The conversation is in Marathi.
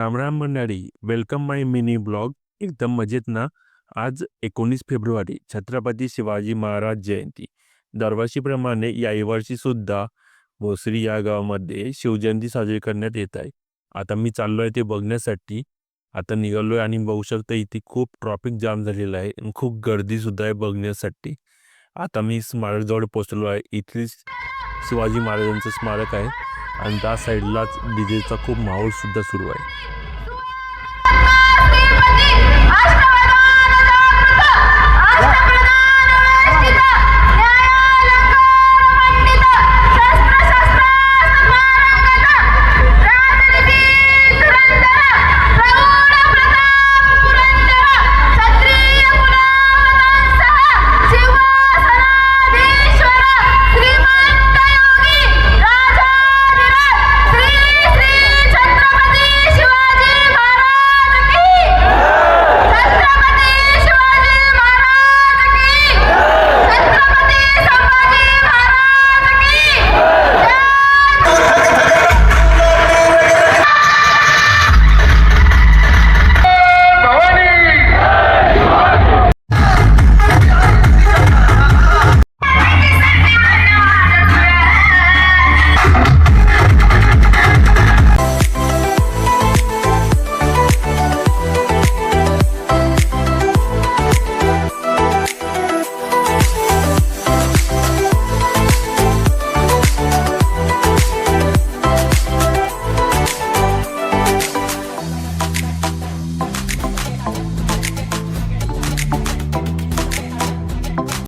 रामराम मंडळी, वेलकम माय मिनी ब्लॉग. एकदम मजेत ना. आज 19 फेब्रुवारी छत्रपती शिवाजी महाराज जयंती. दरवर्षीप्रमाणे याही सुद्धा भोसरी या गावामध्ये शिवजयंती साजरी करण्यात येत आहे. आता मी चाललो आहे ते बघण्यासाठी. आता निघालो आहे आणि बघू शकता इथे खूप ट्रॉफिक जाम झालेलं आहे आणि खूप गर्दी सुद्धा आहे बघण्यासाठी. आता मी स्मारकजवळ पोहोचलो आहे. इथेच शिवाजी महाराजांचं स्मारक आहे आणि त्या साईडलाच डीजेचा खूप माहोल सुद्धा सुरू आहे.